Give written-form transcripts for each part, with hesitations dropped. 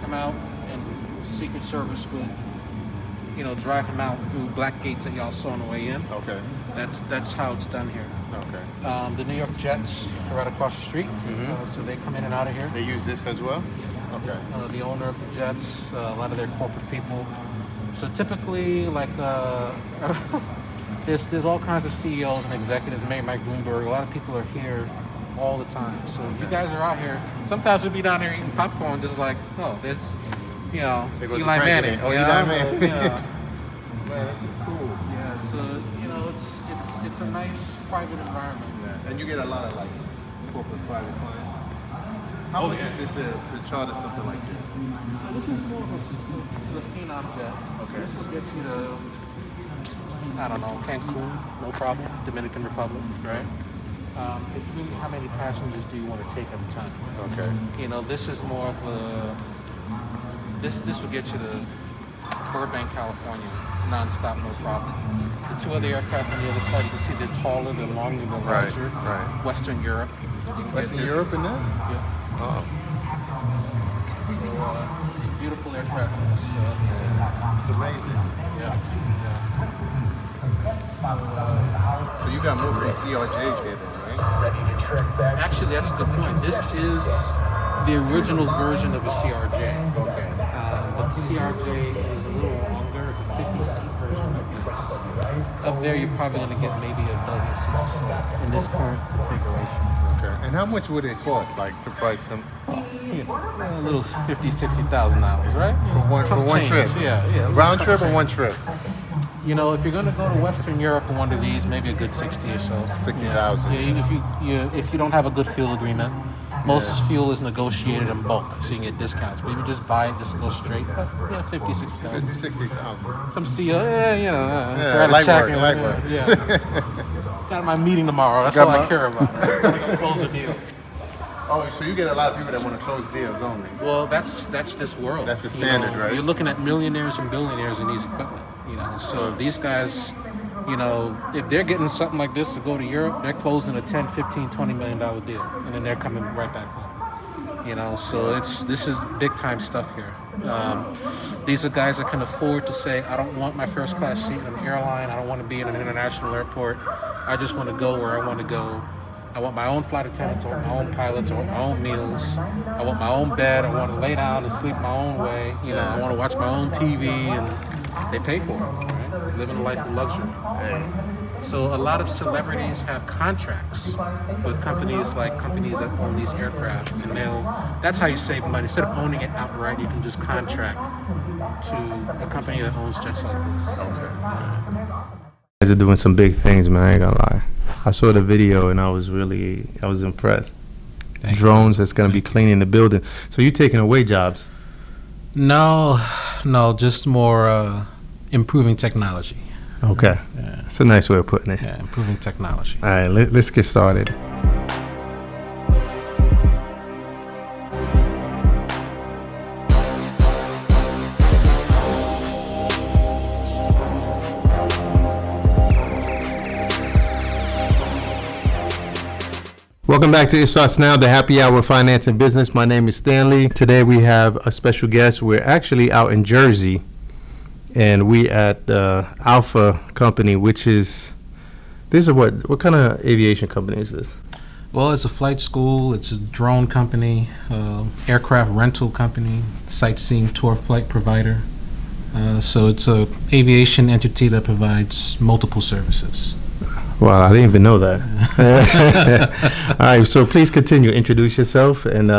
him out, and Secret Service would, drive him out through black gates that y'all saw on the way in. Okay. That's how it's done here. Okay. The New York Jets are right across the street, so they come in and out of here. They use this as well? Okay. The owner of the Jets, a lot of their corporate people. So typically, like, there's all kinds of CEOs and executives, maybe Mike Bloomberg. A lot of people are here all the time. So if you guys are out here, sometimes we'll be down here eating popcorn, just like, oh, there's, Eli Manning. Oh, Eli Manning. Yeah. Cool. Yeah. So it's a nice private environment. Yeah. And you get a lot of like corporate private clients. How much is it to charter something like this? So this is more of a phenom jet. Okay. This will get you to, I don't know, Cancun, no problem. Dominican Republic, right? It's really how many passengers do you want to take at a time? Okay. This is more of a, this will get you to Burbank, California, non-stop, no problem. The two other aircraft on the other side, you can see they're taller, they're longer, they're larger. Right. Western Europe. Western Europe in there? Yeah. Oh. So it's a beautiful aircraft. It's amazing. Yeah. So you got mostly CRJs here then, right? Actually, that's a good point. This is the original version of a CRJ. Okay. But the CRJ is a little longer. It's a 50-seat version of this. Up there, you're probably going to get maybe a dozen seats in this current configuration. Okay. And how much would it cost, like, to price them? A little $50,000, $60,000, right? For one trip? Yeah. Round trip or one trip? If you're going to go to Western Europe on one of these, maybe a good 60 or so. 60,000. Yeah, if you don't have a good fuel agreement, most fuel is negotiated in bulk, so you can get discounts. But if you just buy it, just go straight, but 50, 60,000. 50, 60,000. Some CO, light work. Yeah. Got my meeting tomorrow. That's all I care about. I'm gonna close a deal. Oh, so you get a lot of people that want to close deals only. Well, that's this world. That's the standard, right? You're looking at millionaires and billionaires in these equipment. So these guys, if they're getting something like this to go to Europe, they're closing a 10, 15, $20 million deal, and then they're coming right back home. So this is big time stuff here. These are guys that can afford to say, I don't want my first class seat in an airline. I don't want to be in an international airport. I just want to go where I want to go. I want my own flight attendants, I want my own pilots, I want my own meals, I want my own bed, I want to lay down and sleep my own way, I want to watch my own TV, and they pay for it, right? Living a life of luxury. So a lot of celebrities have contracts with companies that own these aircraft, and that's how you save money. Instead of owning it outright, you can just contract to a company that owns jets like this. You guys are doing some big things, man, I ain't gonna lie. I saw the video and I was impressed. Drones that's going to be cleaning the building. So you taking away jobs? No, just more improving technology. Okay. Yeah. That's a nice way of putting it. Yeah, improving technology. All right, let's get started. Welcome back to It Starts Now, the happy hour of finance and business. My name is Stanley. Today we have a special guest. We're actually out in Jersey, and we at the Alpha company, which is, what kind of aviation company is this? Well, it's a flight school, it's a drone company, aircraft rental company, sightseeing tour flight provider. So it's a aviation entity that provides multiple services. Wow, I didn't even know that. All right, so please continue. Introduce yourself and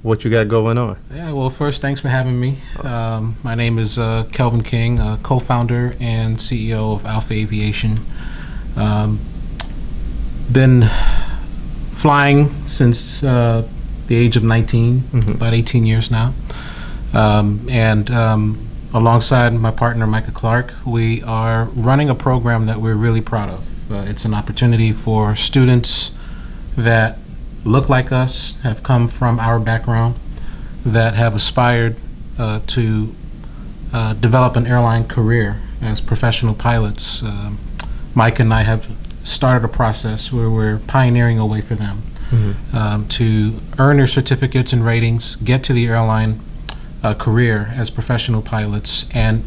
what you got going on. Yeah, well, first, thanks for having me. My name is Kelvin King, co-founder and CEO of Alpha Aviation. Been flying since the age of 19, about 18 years now. And alongside my partner, Micah Clark, we are running a program that we're really proud of. It's an opportunity for students that look like us, have come from our background, that have aspired to develop an airline career as professional pilots. Mike and I have started a process where we're pioneering a way for them to earn their certificates and ratings, get to the airline, career as professional pilots, and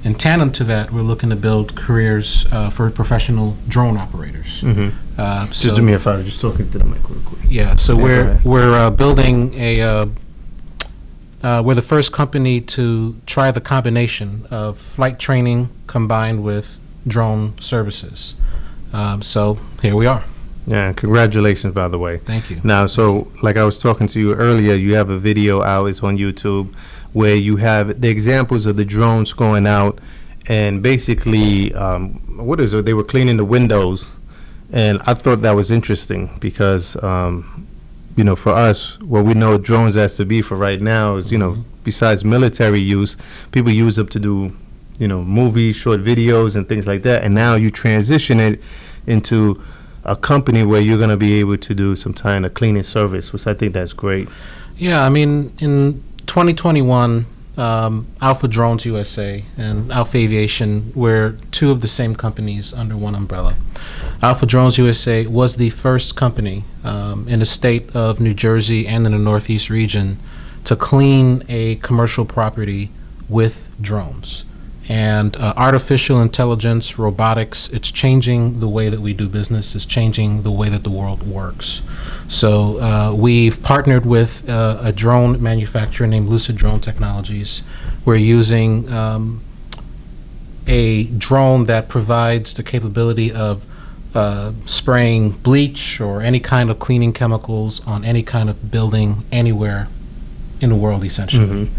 in tandem to that, we're looking to build careers for professional drone operators. Just do me a favor, just talking to the mic real quick. Yeah, so Yeah, go ahead. we're building we're the first company to try the combination of flight training combined with drone services. So here we are. Yeah, congratulations, by the way. Thank you. Now, so like I was talking to you earlier, you have a video out, it's on YouTube, where you have the examples of the drones going out and basically, what is it? They were cleaning the windows. And I thought that was interesting because, you know, for us, what we know drones has to be for right now is, you know, besides military use, people use them to do, you know, movies, short videos and things like that. And now you transition it into a company where you're going to be able to do some kind of cleaning service, which I think that's great. Yeah, I mean, in 2021, Alpha Drones USA and Alpha Aviation were two of the same companies under one umbrella. Alpha Drones USA was the first company in the state of New Jersey and in the Northeast region to clean a commercial property with drones. And artificial intelligence, robotics, it's changing the way that we do business. It's changing the way that the world works. So we've partnered with a drone manufacturer named Lucid Drone Technologies. We're using a drone that provides the capability of spraying bleach or any kind of cleaning chemicals on any kind of building anywhere in the world, essentially.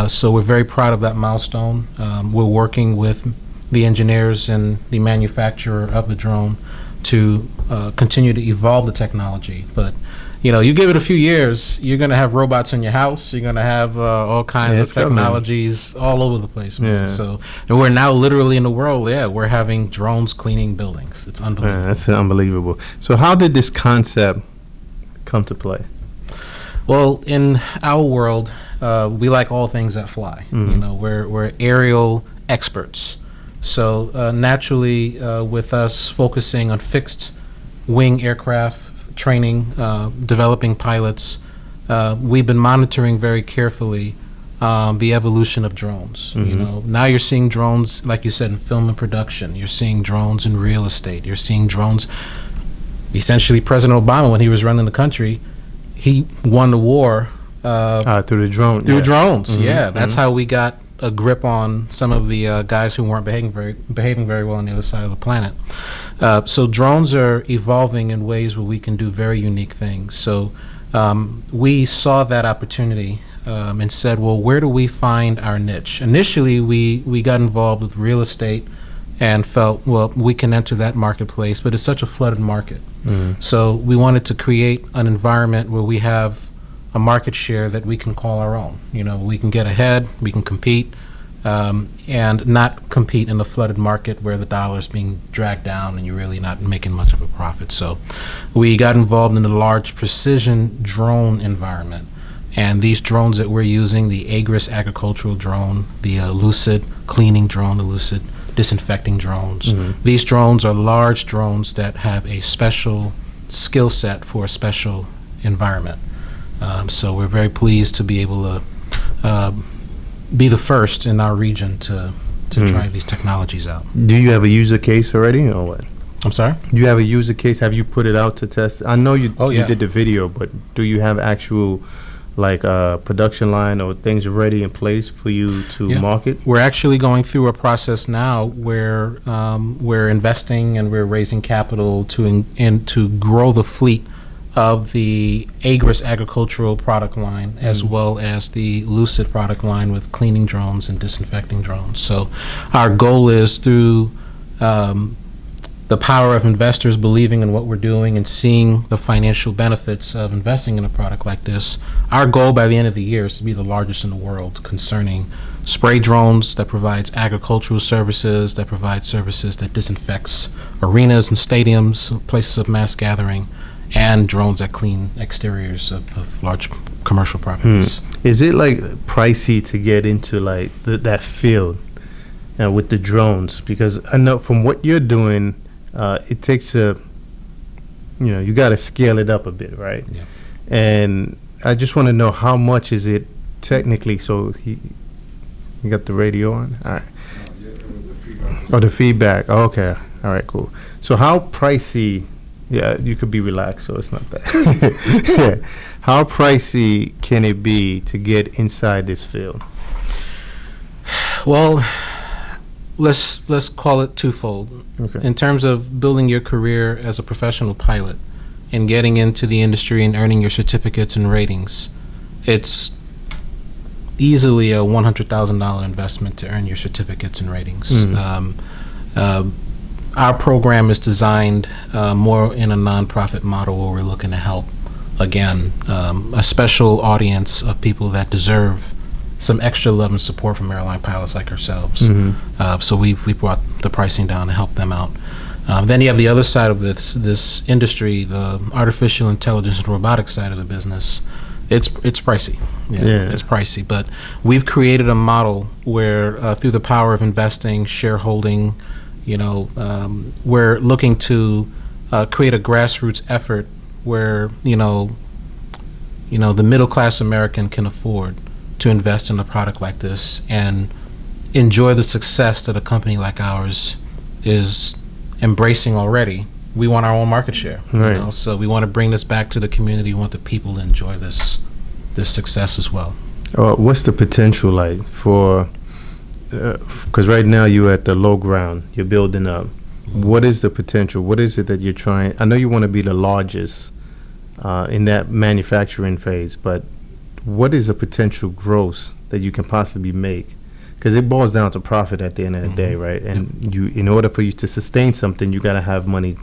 So we're very proud of that milestone. We're working with the engineers and the manufacturer of the drone to continue to evolve the technology. But you know, you give it a few years, you're going to have robots in your house. You're going to have all kinds of technologies all over the place. Man. So, and we're now literally in the world. Yeah, we're having drones cleaning buildings. It's unbelievable. That's unbelievable. So, how did this concept come to play? Well, in our world, we like all things that fly. You know, we're aerial experts. So naturally, with us focusing on fixed wing aircraft training, developing pilots, we've been monitoring very carefully the evolution of drones. You know, now you're seeing drones, like you said, in film and production. You're seeing drones in real estate. You're seeing drones. Essentially, President Obama, when he was running the country, he won the war through the drone. Through drones, that's how we got a grip on some of the guys who weren't behaving very well on the other side of the planet. So drones are evolving in ways where we can do very unique things. So we saw that opportunity and said, well, where do we find our niche? Initially, we got involved with real estate and felt, well, we can enter that marketplace, but it's such a flooded market. So we wanted to create an environment where we have a market share that we can call our own. You know, we can get ahead, we can compete, and not compete in a flooded market where the dollar's being dragged down and you're really not making much of a profit. So we got involved in the large precision drone environment. And these drones that we're using, the Agris agricultural drone, the Lucid cleaning drone, the Lucid disinfecting drones. These drones are large drones that have a special skill set for a special environment. So we're very pleased to be able to be the first in our region to try these technologies out. Do you have a user case already or what? I'm sorry? Do you have a user case? Have you put it out to test? I know you did the video, but do you have actual like production line or things ready in place for you to market? We're actually going through a process now where we're investing and we're raising capital to grow the fleet of the Agris agricultural product line as well as the Lucid product line with cleaning drones and disinfecting drones. So our goal is through the power of investors believing in what we're doing and seeing the financial benefits of investing in a product like this. Our goal by the end of the year is to be the largest in the world concerning spray drones that provides agricultural services, that provides services that disinfects arenas and stadiums, places of mass gathering, and drones that clean exteriors of large commercial properties. Is it like pricey to get into like that field with the drones? Because I know from what you're doing, it takes you got to scale it up a bit, right? Yeah. And I just want to know how much is it technically, so you got the radio on? All right. Oh, the feedback. Oh, okay. All right, cool. So how pricey, yeah, you could be relaxed, so it's not that. Yeah. How pricey can it be to get inside this field? Well, let's call it twofold. Okay. In terms of building your career as a professional pilot and getting into the industry and earning your certificates and ratings, it's easily a $100,000 investment to earn your certificates and ratings. Our program is designed more in a nonprofit model where we're looking to help, again, a special audience of people that deserve some extra love and support from airline pilots like ourselves. So we brought the pricing down to help them out. Then you have the other side of this industry, the artificial intelligence and robotics side of the business. It's pricey. Yeah, it's pricey. But we've created a model where through the power of investing, shareholding, we're looking to create a grassroots effort where the middle class American can afford to invest in a product like this and enjoy the success that a company like ours is embracing already. We want our own market share, right. So we want to bring this back to the community. We want the people to enjoy this success as well. What's the potential like for? Because right now you're at the low ground, you're building up. What is the potential? What is it that you're trying? I know you want to be the largest in that manufacturing phase, but what is the potential gross that you can possibly make? Because it boils down to profit at the end of the day, right? And in order for you to sustain something, you got to have money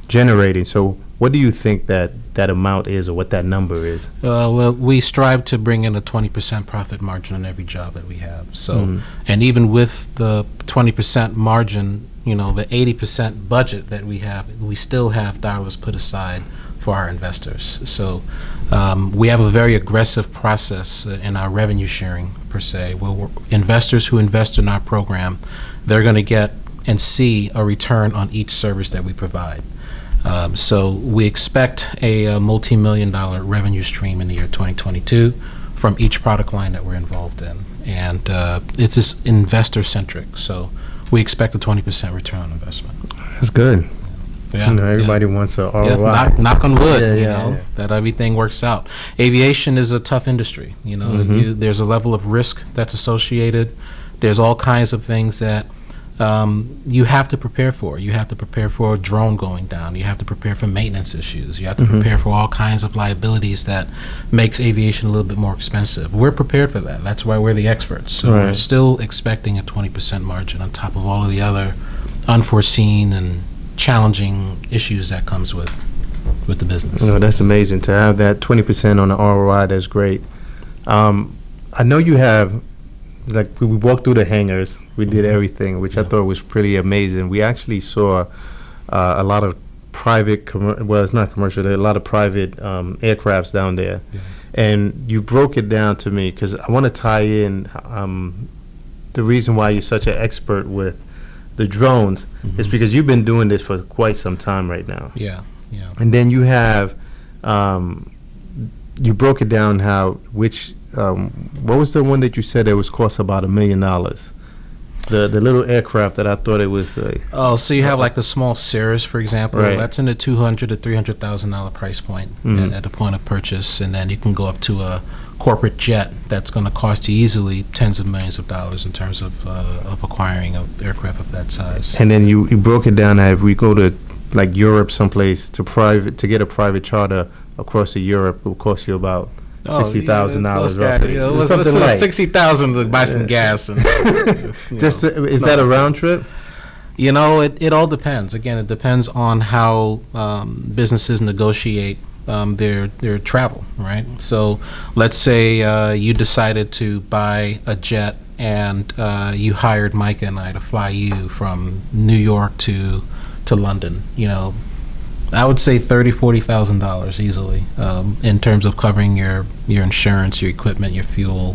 generating. So what do you think that amount is, or what that number is? Well, we strive to bring in a 20% profit margin on every job that we have. So, and even with the 20% margin, the 80% budget that we have, we still have dollars put aside for our investors. So we have a very aggressive process in our revenue sharing, per se, where investors who invest in our program, they're going to get and see a return on each service that we provide. So we expect a multi-million-dollar revenue stream in the year 2022 from each product line that we're involved in. And it's just investor-centric. So we expect a 20% return on investment. That's good. Yeah, everybody wants a ROI. Knock on wood, that everything works out. Aviation is a tough industry. There's a level of risk that's associated. There's all kinds of things that you have to prepare for. You have to prepare for a drone going down. You have to prepare for maintenance issues. You have to prepare for all kinds of liabilities that makes aviation a little bit more expensive. We're prepared for that. That's why we're the experts. So we're still expecting a 20% margin on top of all of the other unforeseen and challenging issues that comes with the business. That's amazing to have that 20% on the ROI. That's great. I know you have, like, we walked through the hangars, we did everything, which I thought was pretty amazing. We actually saw a lot of private, it's not commercial, there are a lot of private aircrafts down there. And you broke it down to me because I want to tie in the reason why you're such an expert with the drones is because you've been doing this for quite some time right now. And then you have you broke it down how what was the one that you said it was cost about $1 million? The little aircraft that I thought it was. So you have like the small Cirrus, for example. Right. That's in the $200,000 to $300,000 price point at the point of purchase, and then you can go up to a corporate jet that's going to cost you easily tens of millions of dollars in terms of acquiring an aircraft of that size. And then you broke it down that if we go to like Europe someplace to get a private charter across to Europe, it will cost you about $60,000 roughly. Let's like $60,000 to buy some gas. And, is that a round trip? It all depends. Again, it depends on how businesses negotiate their travel, right? So let's say you decided to buy a jet and you hired Micah and I to fly you from New York to London. I would say $30,000-$40,000 easily in terms of covering your insurance, your equipment, your fuel,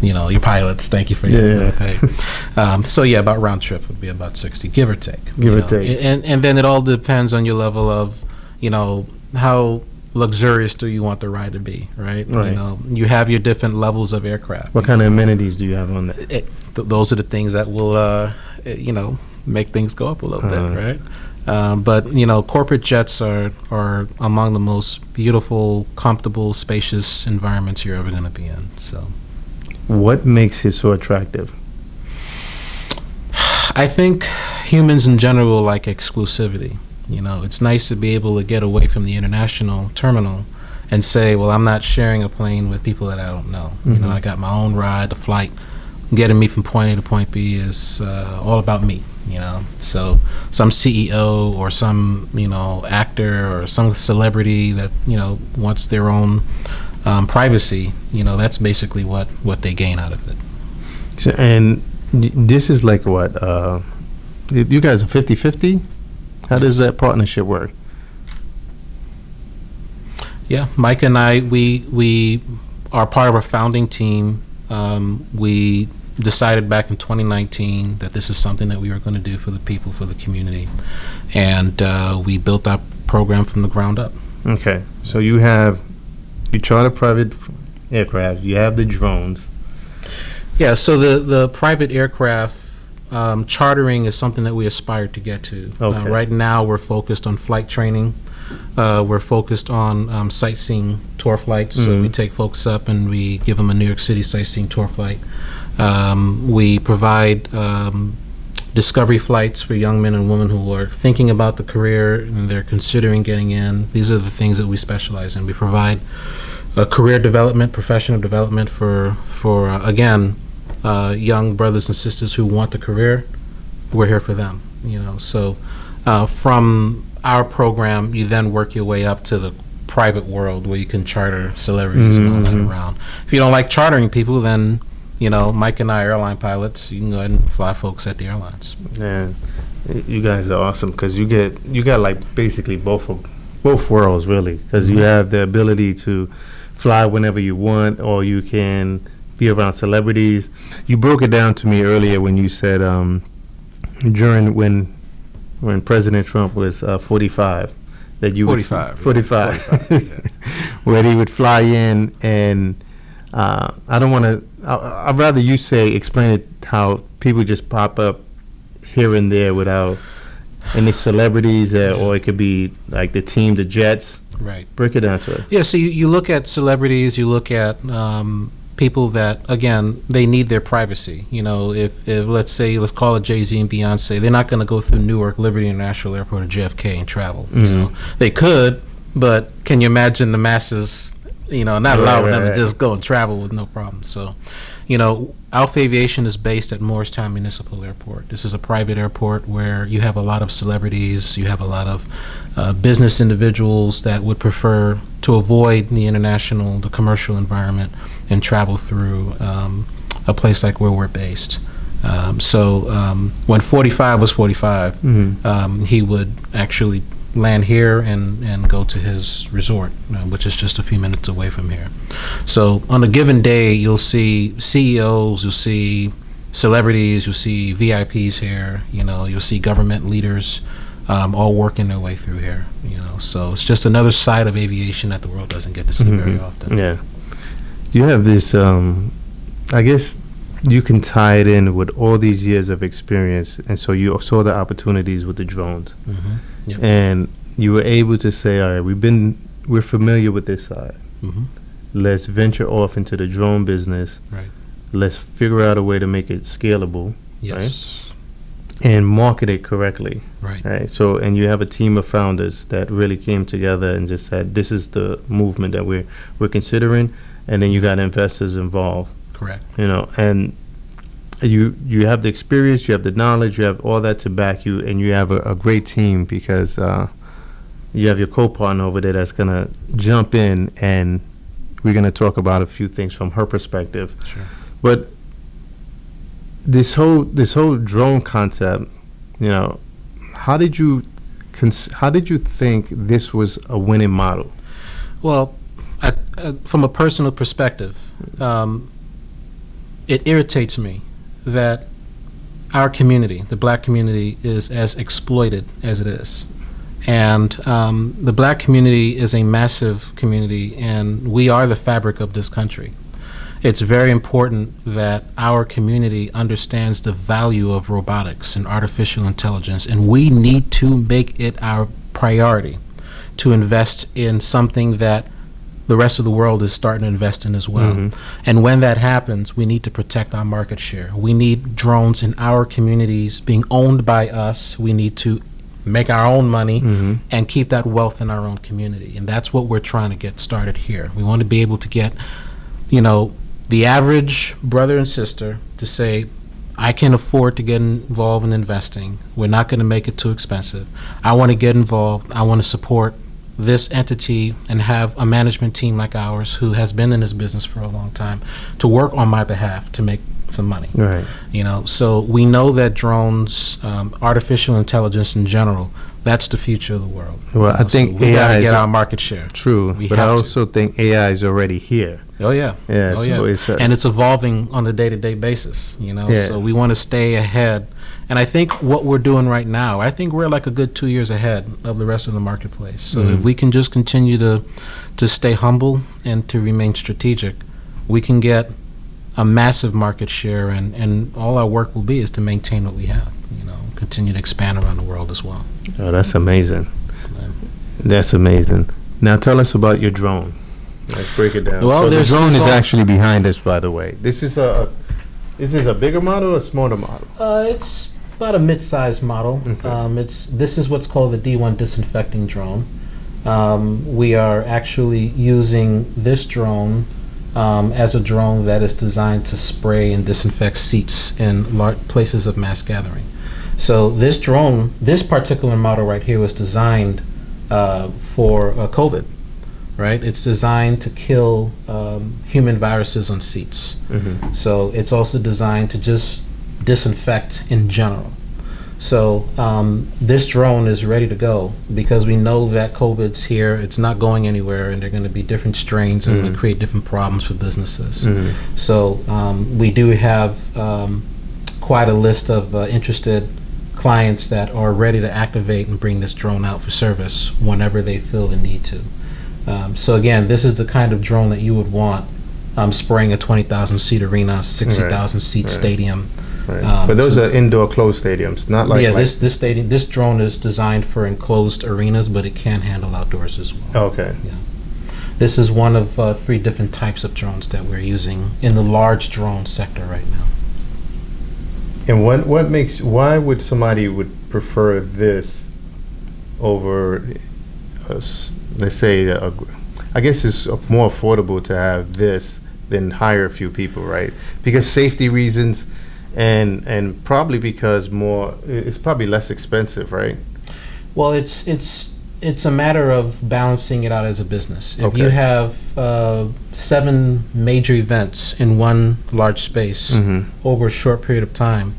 your pilots. Thank you for your pay. So about round trip would be about 60, give or take. Give or take. And then it all depends on your level of, how luxurious do you want the ride to be, right? Right. You know, you have your different levels of aircraft. What kind of amenities do you have on that? Those are the things that will, you know, make things go up a little bit, right? But you know, corporate jets are among the most beautiful, comfortable, spacious environments you're ever going to be in. So, what makes it so attractive? I think humans in general like exclusivity. You know, it's nice to be able to get away from the international terminal and say, well, I'm not sharing a plane with people that I don't know. You know, I got my own ride. The flight getting me from point A to point B is all about me. You know, so some CEO or some, you know, actor or some celebrity that, you know, wants their own privacy, you know, that's basically what they gain out of it. So, and this is like what? You guys are 50-50? How does that partnership work? Yeah, Mike and I, we are part of a founding team. We decided back in 2019 that this is something that we were going to do for the people, for the community, and we built our program from the ground up. Okay, so you charter private aircraft, you have the drones. Yeah, so the private aircraft chartering is something that we aspire to get to. Okay. Right now we're focused on flight training. We're focused on sightseeing tour flights. So we take folks up and we give them a New York City sightseeing tour flight. We provide discovery flights for young men and women who are thinking about the career and they're considering getting in. These are the things that we specialize in. We provide career development, professional development for again, young brothers and sisters who want the career. We're here for them. You know, so from our program, you then work your way up to the private world where you can charter celebrities and all that around. If you don't like chartering people, then, you know, Mike and I are airline pilots. You can go ahead and fly folks at the airlines. Yeah, you guys are awesome because you got like basically both worlds really, because you have the ability to fly whenever you want, or you can be around celebrities. You broke it down to me earlier when you said during when President Trump was 45, that you 45, 45, yeah. where he would fly in, and I don't want to. I'd rather you explain it how people just pop up here and there without any celebrities, or it could be like the team, the Jets. Right. Break it down to it. Yeah. So you look at celebrities. You look at people that, again, they need their privacy. You know, if let's call it Jay-Z and Beyonce, they're not going to go through Newark Liberty International Airport or JFK and travel. You know, they could, but can you imagine the masses, you know, not allowing them to just go and travel with no problem. So, you know, Alpha Aviation is based at Morristown Municipal Airport. This is a private airport where you have a lot of celebrities, you have a lot of business individuals that would prefer to avoid the commercial environment and travel through a place like where we're based. So when 45 was 45, he would actually land here and go to his resort, which is just a few minutes away from here. So on a given day, you'll see CEOs, you'll see celebrities, you'll see VIPs here, you know, you'll see government leaders all working their way through here, you know. So it's just another side of aviation that the world doesn't get to see very often. Yeah. You have this, I guess you can tie it in with all these years of experience, and so you saw the opportunities with the drones. Yep. And you were able to say, all right, we're familiar with this side. Let's venture off into the drone business. Right. Let's figure out a way to make it scalable. Yes. Right? And market it correctly. Right. So, and you have a team of founders that really came together and just said, this is the movement that we're considering. And then you got investors involved. Correct. You know, and you have the experience, you have the knowledge, you have all that to back you, and you have a great team because you have your co-partner over there that's going to jump in, and we're going to talk about a few things from her perspective. Sure. But this whole drone concept, you know, how did you think this was a winning model? Well, from a personal perspective, it irritates me that our community, the black community, is as exploited as it is. And the black community is a massive community, and we are the fabric of this country. It's very important that our community understands the value of robotics and artificial intelligence, and we need to make it our priority to invest in something that the rest of the world is starting to invest in as well. And when that happens, we need to protect our market share. We need drones in our communities being owned by us. We need to make our own money and keep that wealth in our own community. And that's what we're trying to get started here. We want to be able to get, the average brother and sister to say, I can afford to get involved in investing. We're not going to make it too expensive. I want to get involved. I want to support this entity and have a management team like ours who has been in this business for a long time to work on my behalf to make some money. Right. So we know that drones, artificial intelligence in general, that's the future of the world. Well, I think we gotta AI get is our market share. true, We but I have to. also think AI is already here. Oh yeah. Yeah, Oh so yeah. it's And it's evolving on a day-to-day basis. Yeah. So we want to stay ahead. And I think what we're doing right now, I think we're like a good 2 years ahead of the rest of the marketplace. So if we can just continue to stay humble and to remain strategic, we can get a massive market share, and all our work will be is to maintain what we have, continue to expand around the world as well. Oh, that's amazing. That's amazing. Now tell us about your drone. Let's break it down. Well, so the there's drone is all- actually behind us, by the way. This is a bigger model or a smaller model? It's about a mid-sized model. Okay. This is what's called the D1 disinfecting drone. We are actually using this drone as a drone that is designed to spray and disinfect seats in large places of mass gathering. So this drone, this particular model right here, was designed for COVID, right? It's designed to kill human viruses on seats. So it's also designed to just disinfect in general. So this drone is ready to go because we know that COVID's here. It's not going anywhere, and there are going to be different strains and going to create different problems for businesses. So we do have quite a list of interested clients that are ready to activate and bring this drone out for service whenever they feel the need to. So again, this is the kind of drone that you would want spraying a 20,000 seat arena, 60,000 seat stadium. Right. But those are indoor closed stadiums, not like this drone is designed for enclosed arenas, but it can handle outdoors as well. Okay. Yeah. This is one of 3 different types of drones that we're using in the large drone sector right now. And why would somebody would prefer this over, let's say, I guess it's more affordable to have this than hire a few people, right? Because safety reasons, and probably because it's probably less expensive, right? Well, it's a matter of balancing it out as a business. If Okay. you have 7 major events in one large space over a short period of time,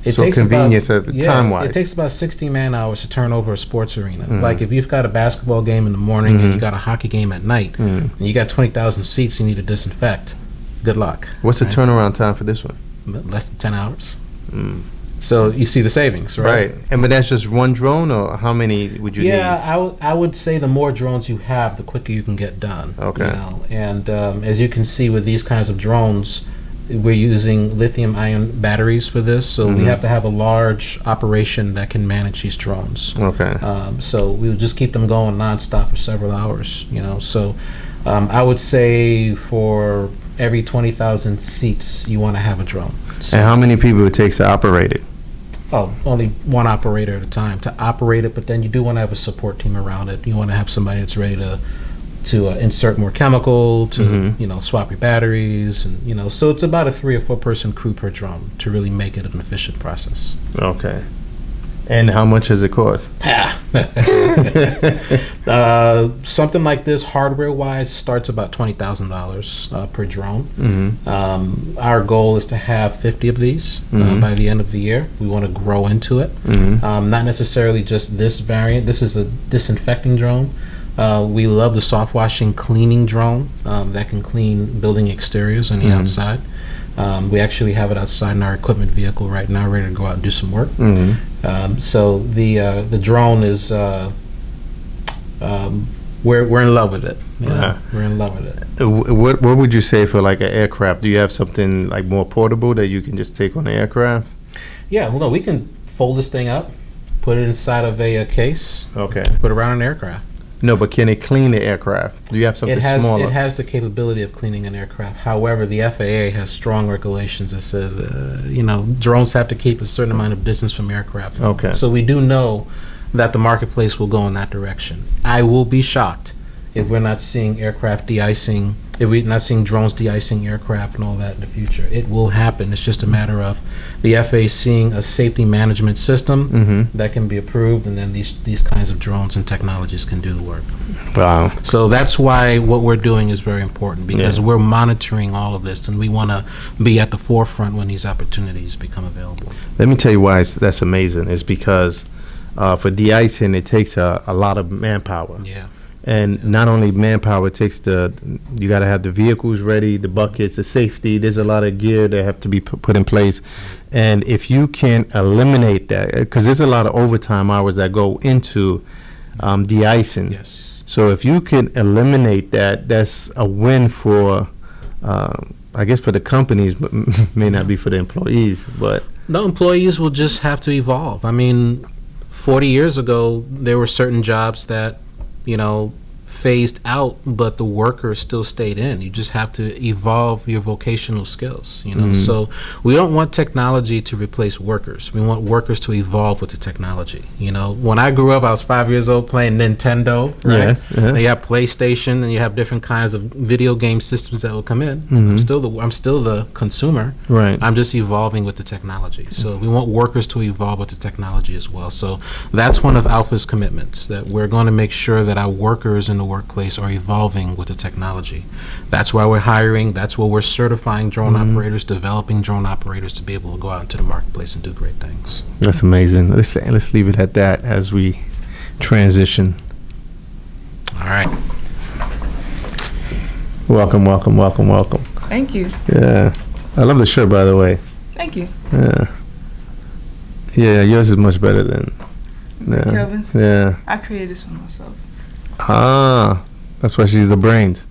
it So takes convenience about, time-wise. It takes about 60 man-hours to turn over a sports arena. Like if you've got a basketball game in the morning and you got a hockey game at night, and you got 20,000 seats you need to disinfect, good luck. What's the right? turnaround time for this one? Less than 10 hours. So you see the savings, right? Right. But that's just one drone, or how many would you need? Yeah, I would say the more drones you have, the quicker you can get done. Okay. And as you can see with these kinds of drones, we're using lithium-ion batteries for this, so we have to have a large operation that can manage these drones. Okay. So we'll just keep them going nonstop for several hours. So I would say for every 20,000 seats, you want to have a drone. So, And how many people it takes to operate it? only one operator at a time to operate it, but then you do want to have a support team around it. You want to have somebody that's ready to insert more chemical, to swap your batteries, and so it's about a 3 or 4 person crew per drone to really make it an efficient process. Okay. And how much does it cost? Something like this, hardware-wise, starts about $20,000 per drone. Our goal is to have 50 of these by the end of the year. We want to grow into it. Not necessarily just this variant. This is a disinfecting drone. We love the soft washing cleaning drone that can clean building exteriors on the outside. We actually have it outside in our equipment vehicle right now, ready to go out and do some work. So the drone is we're in love with it. Yeah. We're in love with it. What would you say for like an aircraft? Do you have something like more portable that you can just take on the aircraft? Yeah, well, no, we can fold this thing up, put it inside of a case, Okay. put it around an aircraft. No, but can it clean the aircraft? Do you have something It has smaller? the capability of cleaning an aircraft. However, the FAA has strong regulations that says, drones have to keep a certain amount of distance from aircraft. Okay. So we do know that the marketplace will go in that direction. I will be shocked if we're not seeing aircraft de-icing, if we're not seeing drones de-icing aircraft and all that in the future. It will happen. It's just a matter of the FAA seeing a safety management system that can be approved, and then these kinds of drones and technologies can do the work. Wow. So that's why what we're doing is very important, because we're monitoring all of this, and we want to be at the forefront when these opportunities become available. Let me tell you why that's amazing. It's because for de-icing, it takes a lot of manpower. Yeah. And not only manpower, it takes you got to have the vehicles ready, the buckets, the safety. There's a lot of gear that have to be put in place. And if you can eliminate that, because there's a lot of overtime hours that go into de-icing. Yes. So if you can eliminate that, that's a win for, I guess, for the companies, but may not be for the employees. But No, employees will just have to evolve. I mean, 40 years ago, there were certain jobs that, phased out, but the workers still stayed in. You just have to evolve your vocational skills, So we don't want technology to replace workers. We want workers to evolve with the technology. When I grew up, I was 5 years old playing Nintendo, right? Yes, uh-huh. You have PlayStation, and you have different kinds of video game systems that will come in. I'm still the consumer. Right. I'm just evolving with the technology. So we want workers to evolve with the technology as well. So that's one of Alpha's commitments, that we're going to make sure that our workers in the workplace are evolving with the technology. That's why we're hiring. That's why we're certifying drone operators, developing drone operators to be able to go out into the marketplace and do great things. that's amazing. Let's leave it at that as we transition. All right. Welcome. Thank you. Yeah. I love the shirt, by the way. Thank you. Yeah, yours is much better than Kelvin's. Yeah. I created this one myself. Ah, that's why she's the brains.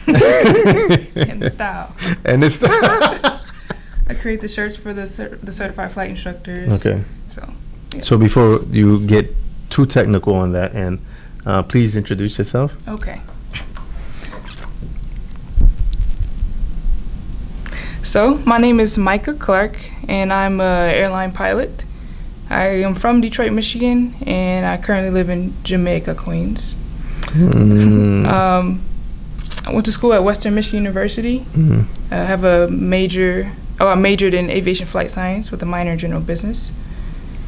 And the style. And it's I create the shirts for the certified flight instructors. okay. So, So before you get too technical on that, and please introduce yourself. okay. So, my name is Micah Clark, and I'm an airline pilot. I am from Detroit, Michigan, and I currently live in Jamaica, Queens. I went to school at Western Michigan University. I have I majored in aviation flight science with a minor in general business.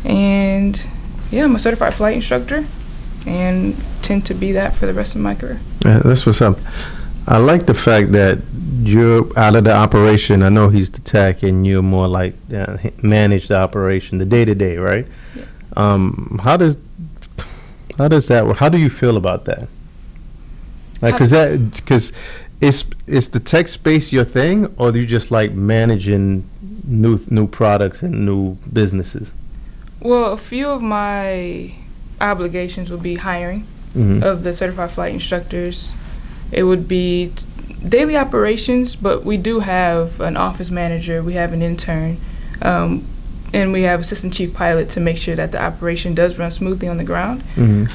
And yeah, I'm a certified flight instructor and tend to be that for the rest of my career. That's what's up. I like the fact that you're out of the operation. I know he's the tech, and you're more like manage the operation, the day to day, right? Yeah. How does that work? How do you feel about that? Like, because is the tech space your thing, or do you just like managing new products and new businesses? Well, a few of my obligations would be hiring of the certified flight instructors. It would be daily operations, but we do have an office manager, we have an intern, and we have assistant chief pilot to make sure that the operation does run smoothly on the ground.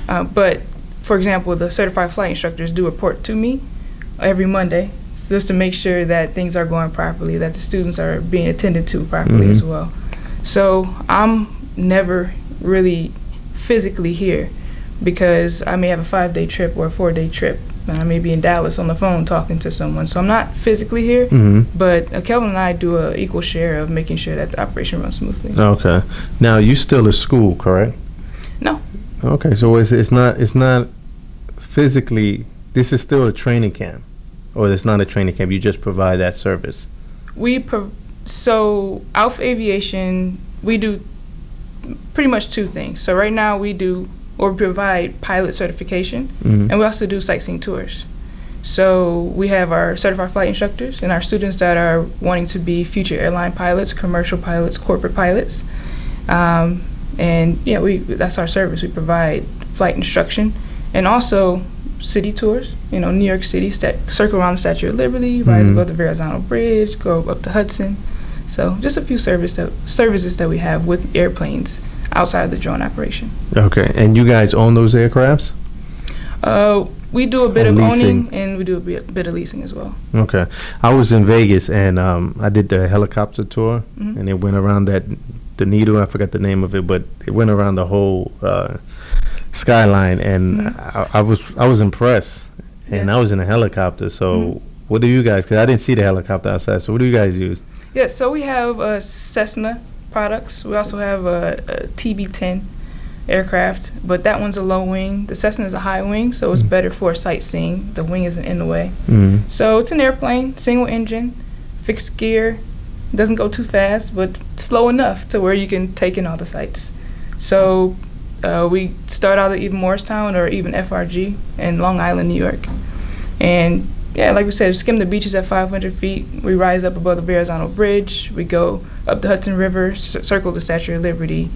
But, for example, the certified flight instructors do report to me every Monday, just to make sure that things are going properly, that the students are being attended to properly as well. So I'm never really physically here, because I may have a 5-day trip or a 4-day trip, and I may be in Dallas on the phone talking to someone. So I'm not physically here, but Kelvin and I do an equal share of making sure that the operation runs smoothly. Okay. Now you still at school, correct? No. Okay, so it's not physically. This is still a training camp, or it's not a training camp. You just provide that service. So Alpha Aviation, we do pretty much two things. So right now we provide pilot certification, and we also do sightseeing tours. So we have our certified flight instructors and our students that are wanting to be future airline pilots, commercial pilots, corporate pilots. And yeah, that's our service. We provide flight instruction and also city tours. You know, New York City, circle around the Statue of Liberty, rise above the Verrazano Bridge, go up the Hudson. So just a few services that we have with airplanes outside of the drone operation. Okay, and you guys own those aircrafts? We do a bit And of leasing. owning, and we do a bit of leasing as well. Okay. I was in Vegas, and I did the helicopter tour, and it went around the Needle, I forgot the name of it, but it went around the whole skyline, and I was impressed. And I was in a helicopter, so what do you guys, because I didn't see the helicopter outside, so what do you guys use? Yeah, so we have Cessna products. We also have a TB-10 aircraft, but that one's a low wing. The Cessna is a high wing, so it's better for sightseeing. The wing isn't in the way. So it's an airplane, single engine, fixed gear, doesn't go too fast, but slow enough to where you can take in all the sights. So we start out at even Morristown or even FRG in Long Island, New York. And yeah, like we said, skim the beaches at 500 feet. We rise up above the Verrazano Bridge. We go up the Hudson River, circle the Statue of Liberty.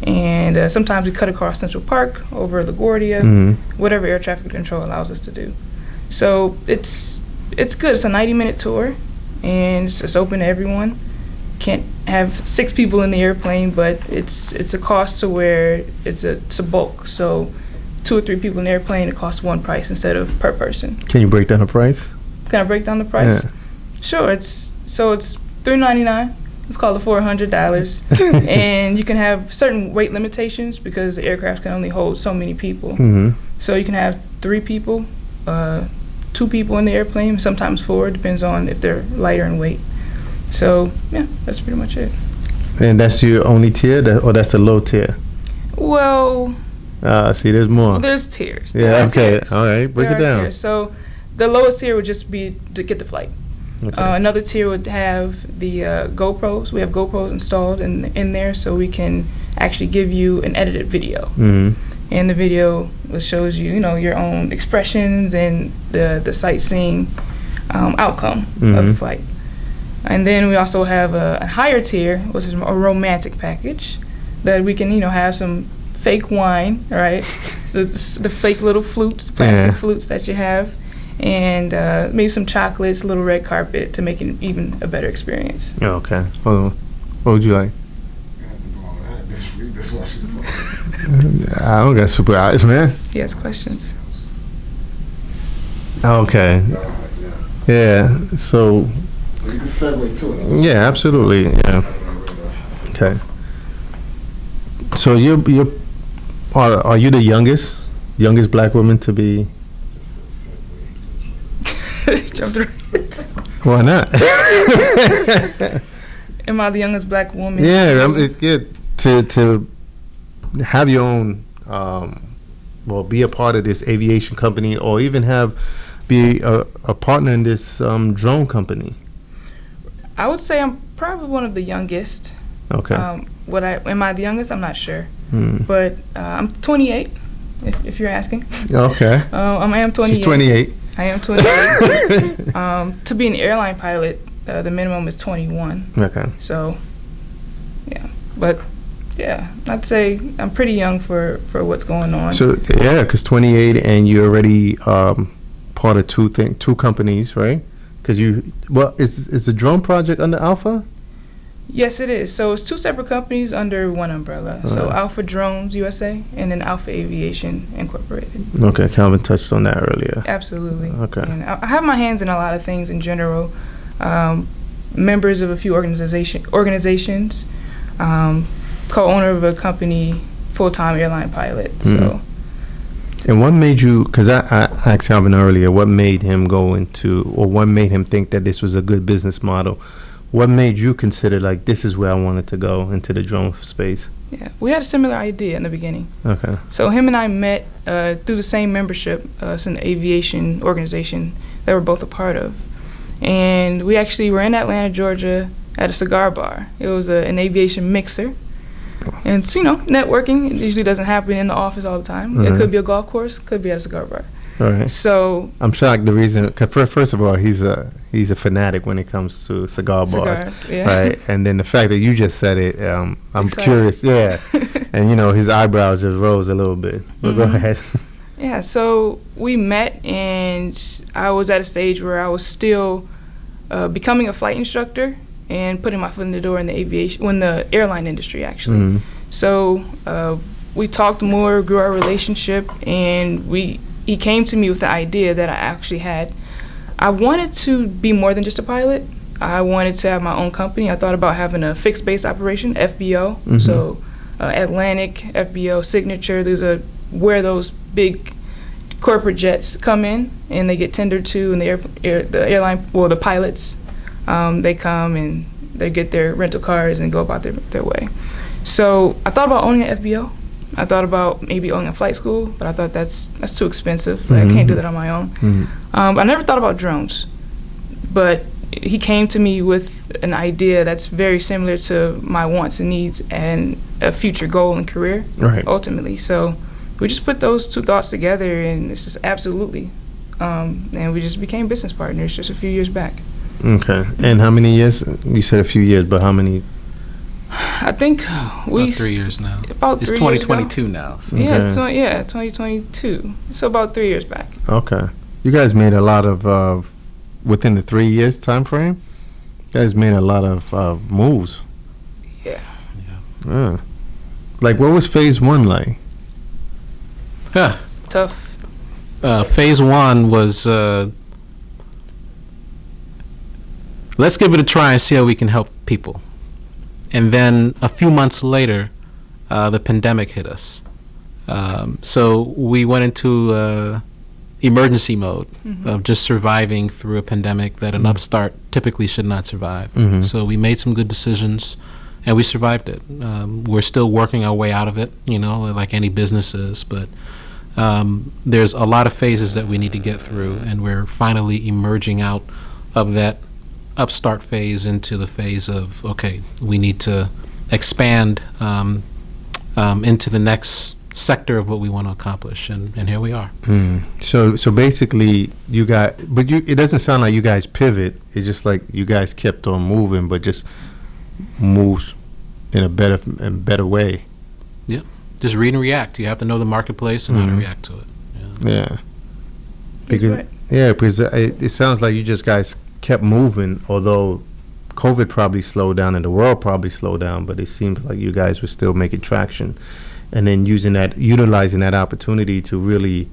And sometimes we cut across Central Park, over LaGuardia, whatever air traffic control allows us to do. So it's good. It's a 90-minute tour, and it's open to everyone. Can't have 6 people in the airplane, but it's a cost to where it's a bulk. So 2 or 3 people in the airplane, it costs one price instead of per person. Can you break down the price? Can I break down the price? Yeah. Sure. It's $399. It's called the $400, and you can have certain weight limitations because the aircraft can only hold so many people. So you can have 3 people, 2 people in the airplane, sometimes 4. Depends on if they're lighter in weight. So yeah, that's pretty much it. And that's your only tier, or that's the low tier? Well, see, there's more. there's tiers. Yeah, There are okay, tiers. all right, break There it are down. tiers. So the lowest tier would just be to get the flight. Okay. Another tier would have the GoPros. We have GoPros installed in there, so we can actually give you an edited video. And the video shows you, your own expressions and the sightseeing outcome of the flight. And then we also have a higher tier, which is a romantic package, that we can, have some fake wine, right? the fake little flutes, plastic flutes that you have. And maybe some chocolates, a little red carpet to make it even a better experience. Yeah, okay. Hold on. What would you like? This is what she's talking. I don't got super eyes, man. He has questions. Okay. Yeah. So. You can segue to it. Yeah, absolutely. Yeah. Okay. So are you the youngest black woman to be? Jumped right. Why not? Am I the youngest black woman? Yeah, to have your own, be a part of this aviation company, or even be a partner in this drone company. I would say I'm probably one of the youngest. Okay. Am I the youngest? I'm not sure, Hmm. but I'm 28. If you're asking. Okay. I am 28. She's 28. I am 28. To be an airline pilot, the minimum is 21. Okay. So, yeah. But, yeah, I'd say I'm pretty young for what's going on. So, yeah, because 28 and you're already part of two companies, right? Because is the drone project under Alpha? Yes, it is. So it's 2 separate companies under one umbrella. So Alpha Drones USA and then Alpha Aviation Incorporated. Okay, Calvin touched on that earlier. Absolutely. Okay. And I have my hands in a lot of things in general. Members of a few organizations, co-owner of a company, full-time airline pilot. So. And what made you, because I asked Calvin earlier, what made him what made him think that this was a good business model? What made you consider, this is where I wanted to go, into the drone space? Yeah, we had a similar idea in the beginning. Okay. So him and I met through the same membership. It's an aviation organization that we're both a part of. And we actually were in Atlanta, Georgia at a cigar bar. It was an aviation mixer. And it's, networking. It usually doesn't happen in the office all the time. It could be a golf course, could be at a cigar bar. All right. So I'm shocked. The reason, cause first of all, he's a fanatic when it comes to cigar bars, cigars, yeah. right? And then the fact that you just said it, I'm Excited. curious, yeah. And his eyebrows just rose a little bit. But go ahead. Yeah, so we met, and I was at a stage where I was still becoming a flight instructor and putting my foot in the door in the airline industry, actually. Mhm. So we talked more, grew our relationship, and he came to me with the idea that I actually had. I wanted to be more than just a pilot. I wanted to have my own company. I thought about having a fixed base operation, FBO. Mhm. So Atlantic, FBO, Signature. These are where those big corporate jets come in and they get tendered to, and the airline, well, the pilots, they come and they get their rental cars and go about their way. So I thought about owning an FBO. I thought about maybe owning a flight school, but I thought that's too expensive. Like, I can't do that on my own. I never thought about drones, but he came to me with an idea that's very similar to my wants and needs and a future goal and career, Right. ultimately. So we just put those two thoughts together, and it's just absolutely. And we just became business partners just a few years back. Okay. And how many years? You said a few years, but how many? I think we About 3 years now. About It's 3 years ago. 2022 now. So. Yeah, Okay. 2022. So about 3 years back. Okay. You guys made a lot of within the 3 years time frame. You guys made a lot of moves. Yeah. Yeah. Like, what was phase one like? Huh. Tough. Phase one was let's give it a try and see how we can help people. And then a few months later, the pandemic hit us. So we went into emergency mode of just surviving through a pandemic that an upstart typically should not survive. So we made some good decisions, and we survived it. We're still working our way out of it, like any business is, but there's a lot of phases that we need to get through, and we're finally emerging out of that upstart phase into the phase of, okay, we need to expand into the next sector of what we want to accomplish, and here we are. So basically, it doesn't sound like you guys pivot. It's just like you guys kept on moving, but just moves in a better way. Yeah, just read and react. You have to know the marketplace and how to react to it. Yeah. Right. Because it sounds like you just guys kept moving, although COVID probably slowed down and the world probably slowed down, but it seems like you guys were still making traction, and then utilizing that opportunity to really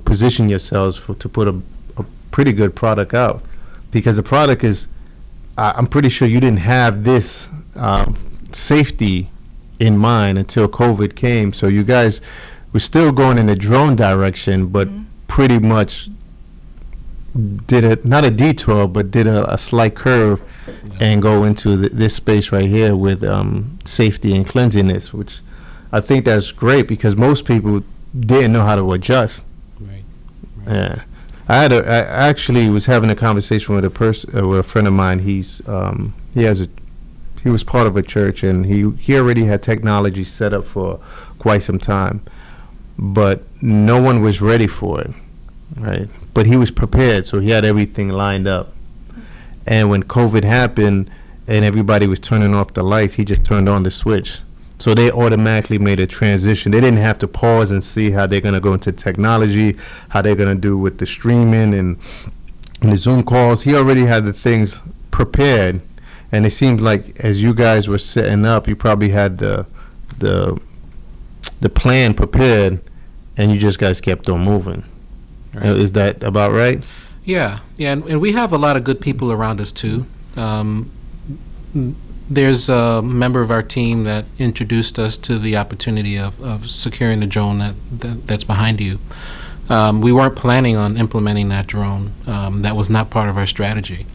position yourselves to put a pretty good product out, because the product is, I'm pretty sure you didn't have this safety in mind until COVID came. So you guys were still going in the drone direction, but pretty much did not a detour, but did a slight curve and go into this space right here with safety and cleanliness, which I think that's great, because most people didn't know how to adjust. Right. Yeah, I actually was having a conversation with with a friend of mine. He was part of a church, and he already had technology set up for quite some time, but no one was ready for it, right? But he was prepared, so he had everything lined up. And when COVID happened and everybody was turning off the lights, he just turned on the switch. So they automatically made a transition. They didn't have to pause and see how they're going to go into technology, how they're going to do with the streaming and the Zoom calls. He already had the things prepared. And it seemed like as you guys were setting up, you probably had the plan prepared, and you just guys kept on moving. Right. Is that about right? Yeah, and we have a lot of good people around us too. There's a member of our team that introduced us to the opportunity of securing the drone that's behind you. We weren't planning on implementing that drone. That was not part of our strategy.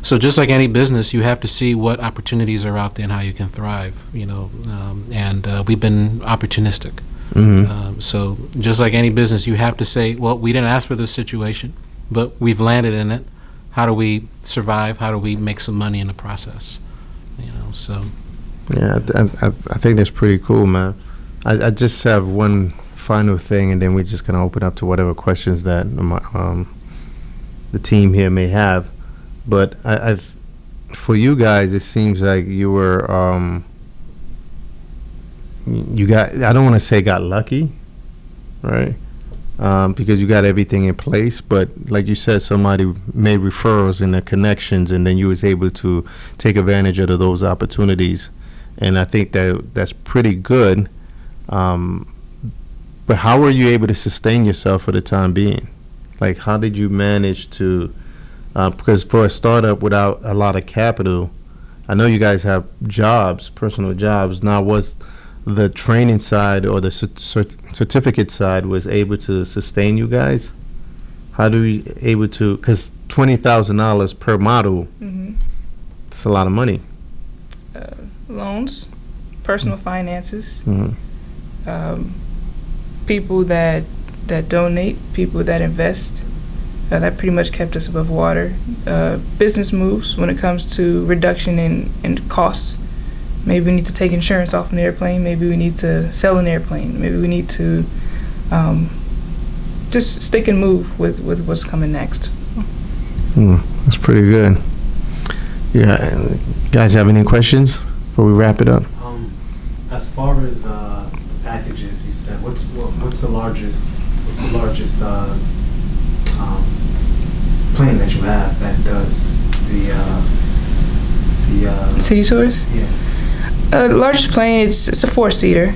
So just like any business, you have to see what opportunities are out there and how you can thrive. And we've been opportunistic. So just like any business, you have to say, well, we didn't ask for this situation, but we've landed in it. How do we survive? How do we make some money in the process? So. Yeah, I think that's pretty cool, man. I just have one final thing, and then we're just gonna open up to whatever questions that the team here may have. But for you guys, it seems like you were I don't want to say got lucky, right? because you got everything in place. But like you said, somebody made referrals and the connections, and then you was able to take advantage of those opportunities. And I think that's pretty good. But how were you able to sustain yourself for the time being? Like, how did you manage to, because for a startup without a lot of capital, I know you guys have jobs, personal jobs. Now, was the training side or the certificate side was able to sustain you guys? How do we able to, because $20,000 per model, it's a lot of money. Loans, personal finances, Mm-hmm. People that donate, people that invest. That pretty much kept us above water. Business moves when it comes to reduction in costs. Maybe we need to take insurance off an airplane. Maybe we need to sell an airplane. Maybe we need to just stick and move with what's coming next. That's pretty good. Yeah, and guys have any questions before we wrap it up? As far as packages, you said, what's the largest plane that you have that does the City tours? Yeah. The largest plane, it's a 4-seater,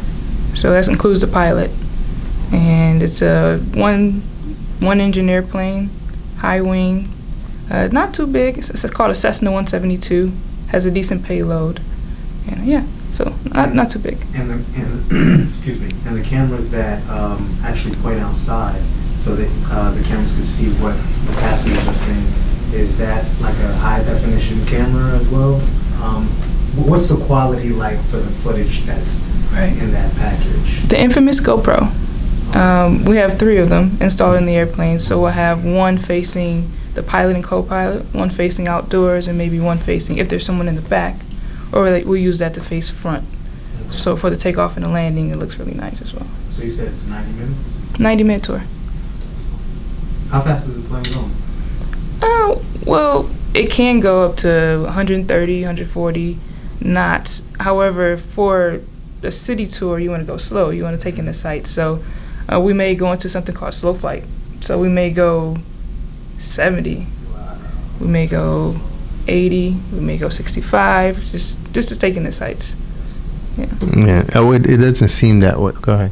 so that includes the pilot, and it's a one engine airplane, high wing, not too big. It's called a Cessna 172. Has a decent payload, and yeah, so not too big. And the excuse me, and the cameras that actually point outside, so that the cameras can see what the passengers are seeing. Is that like a high definition camera as well? What's the quality like for the footage that's in that package? The infamous GoPro. We have 3 of them installed in the airplane, so we'll have one facing the pilot and co-pilot, one facing outdoors, and maybe one facing if there's someone in the back, or we'll use that to face front. Okay. So for the takeoff and the landing, it looks really nice as well. So you said it's 90 minutes? 90-minute tour. How fast is the plane going? Well, it can go up to 130, 140 knots. However, for a city tour, you want to go slow. You want to take in the sights. So we may go into something called slow flight. So we may go 70. Wow. We may go 80. We may go 65. Just to take in the sights. Yeah. Yeah. Oh, it doesn't seem that way. Go ahead.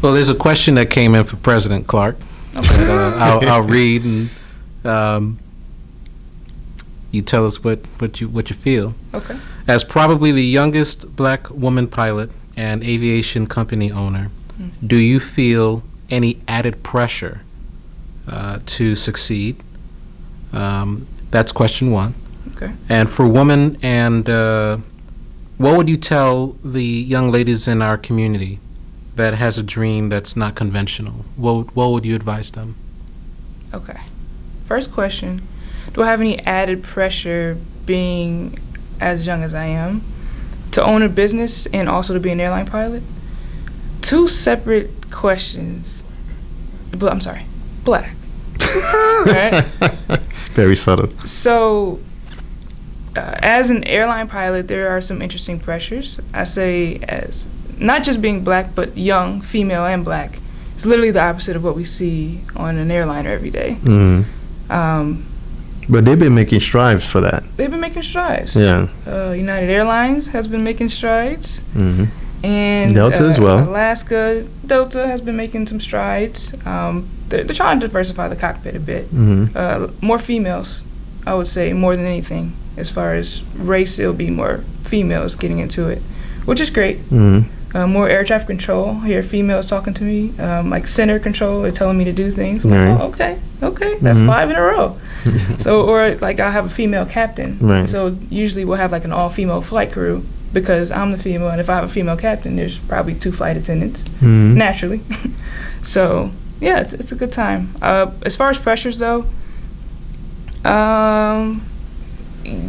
Well, there's a question that came in for President Clark. That, I'll read, and you tell us what you feel. Okay. As probably the youngest black woman pilot and aviation company owner, do you feel any added pressure to succeed? That's question 1. Okay. And for women, and what would you tell the young ladies in our community that has a dream that's not conventional? What would you advise them? Okay. First question, do I have any added pressure being as young as I am to own a business and also to be an airline pilot? 2 separate questions. I'm sorry, black. Right? Very subtle. So, as an airline pilot, there are some interesting pressures. I say as not just being black, but young, female, and black. It's literally the opposite of what we see on an airliner every day. But they've been making strides for that. They've been making strides. Yeah. United Airlines has been making strides. Mm-hmm. And Delta as well. Alaska, Delta has been making some strides. They're trying to diversify the cockpit a bit. Mm-hmm. More females, I would say, more than anything. As far as race, it'll be more females getting into it, which is great. Mm-hmm. More air traffic control. I hear females talking to me, like center control. They're telling me to do things. Right. Oh, okay, that's 5 in a row. So, or like I'll have a female captain. Right. So usually we'll have like an all-female flight crew because I'm the female, and if I have a female captain, there's probably 2 flight attendants Mm-hmm. naturally. So yeah, it's a good time. As far as pressures though,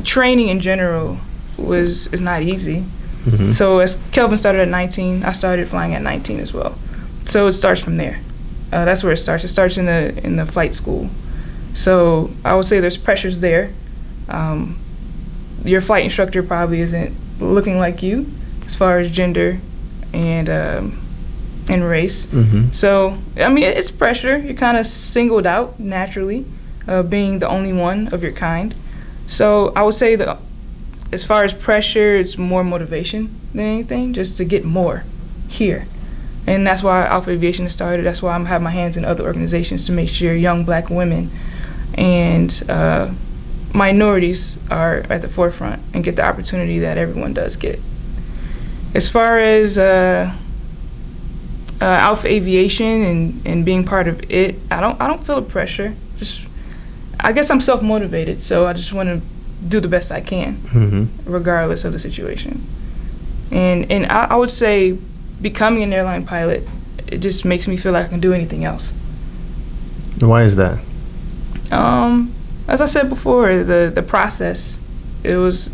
training in general is not easy. Mm-hmm. So as Kelvin started at 19, I started flying at 19 as well. So it starts from there. That's where it starts. It starts in the flight school. So I would say there's pressures there. Your flight instructor probably isn't looking like you as far as gender and and race. So, I mean, it's pressure. You're kind of singled out naturally, being the only one of your kind. So I would say that as far as pressure, it's more motivation than anything, just to get more here. And that's why Alpha Aviation started. That's why I have my hands in other organizations to make sure young black women and minorities are at the forefront and get the opportunity that everyone does get. As far as Alpha Aviation and being part of it, I don't feel the pressure. Just, I guess I'm self-motivated, so I just want to do the best I can, regardless of the situation. And I would say becoming an airline pilot, it just makes me feel like I can do anything else. Why is that? As I said before, the process, it was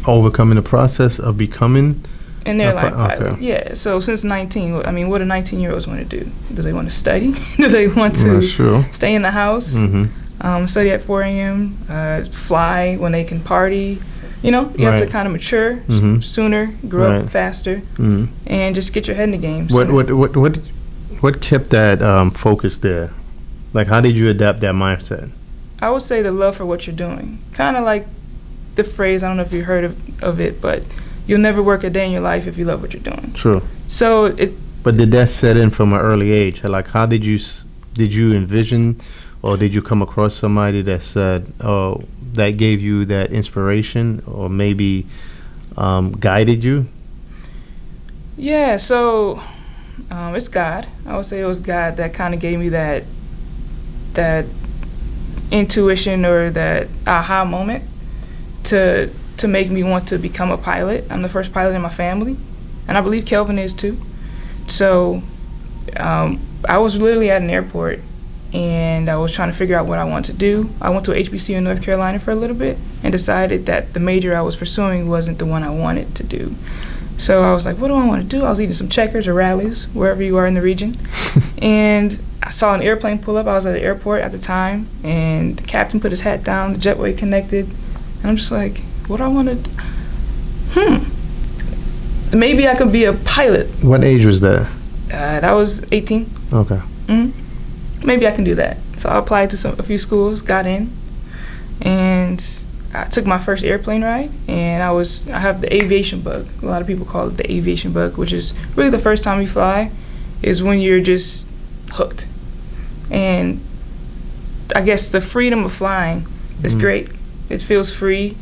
Overcoming the process of becoming an airline pilot. Okay. Yeah, so since 19, I mean, what do 19-year-olds want to do? Do they want to study? Do they want to stay in the house, study at 4 a.m., fly when they can party? You know, you have to kind of mature sooner, grow up faster, and just get your head in the game. What kept that focus there? Like, how did you adapt that mindset? I would say the love for what you're doing. Kind of like the phrase, I don't know if you heard of it, but you'll never work a day in your life if you love what you're doing. True. So But did that set in from an early age? Like, how did you envision, or did you come across somebody that said, oh, that gave you that inspiration, or maybe guided you? Yeah, so it's God. I would say it was God that kind of gave me that intuition or that aha moment to make me want to become a pilot. I'm the first pilot in my family, and I believe Kelvin is too. So I was literally at an airport, and I was trying to figure out what I wanted to do. I went to a HBCU in North Carolina for a little bit and decided that the major I was pursuing wasn't the one I wanted to do. So I was like, what do I want to do? I was eating some Checkers or Rallies, wherever you are in the region. And I saw an airplane pull up. I was at the airport at the time, and the captain put his hat down, the jetway connected. And I'm just like, what do I want to do? Maybe I could be a pilot. What age was that? That was 18. Okay. Maybe I can do that. So I applied to a few schools, got in, and I took my first airplane ride, and I have the aviation bug. A lot of people call it the aviation bug, which is really the first time you fly is when you're just hooked. And I guess the freedom of flying is great. It feels free.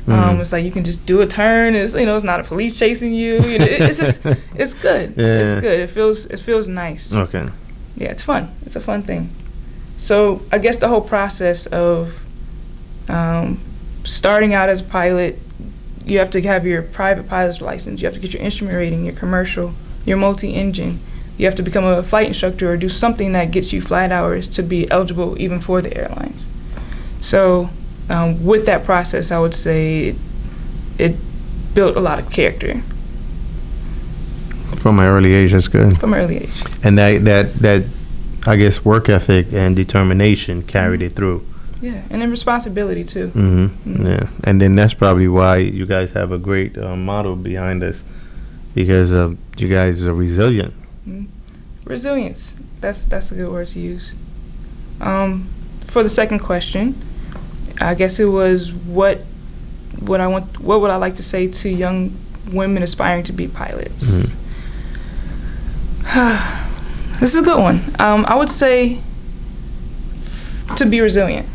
It's like you can just do a turn. It's it's not a police chasing you. It's just it's good. Yeah. It's good. It feels nice. Okay. Yeah, it's fun. It's a fun thing. So I guess the whole process of starting out as a pilot, you have to have your private pilot's license. You have to get your instrument rating, your commercial, your multi-engine. You have to become a flight instructor or do something that gets you flight hours to be eligible even for the airlines. So with that process, I would say it built a lot of character. From an early age, that's good. From an early age. And that I guess work ethic and determination carried it through. Yeah, and then responsibility too. Yeah, and then that's probably why you guys have a great motto behind this, because you guys are resilient. Resilience. That's a good word to use. For the second question, I guess it was what would I like to say to young women aspiring to be pilots? This is a good one. I would say to be resilient,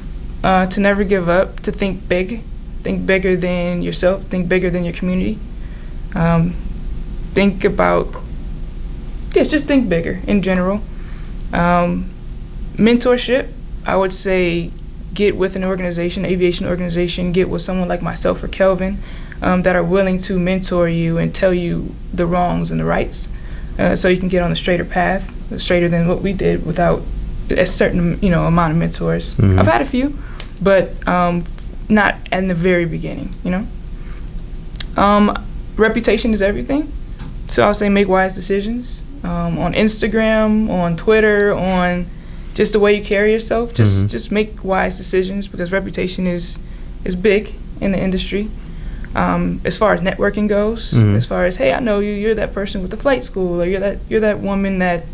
to never give up, to think big, think bigger than yourself, think bigger than your community. Think about, just think bigger in general. Mentorship, I would say get with an organization, aviation organization, get with someone like myself or Kelvin that are willing to mentor you and tell you the wrongs and the rights so you can get on the straighter path, straighter than what we did without a certain amount of mentors. I've had a few, but not in the very beginning, Reputation is everything. So I would say make wise decisions on Instagram, on Twitter, on just the way you carry yourself. Just make wise decisions because reputation is big in the industry. as far as networking goes, as far as, hey, I know you, you're that person with the flight school, or you're that woman that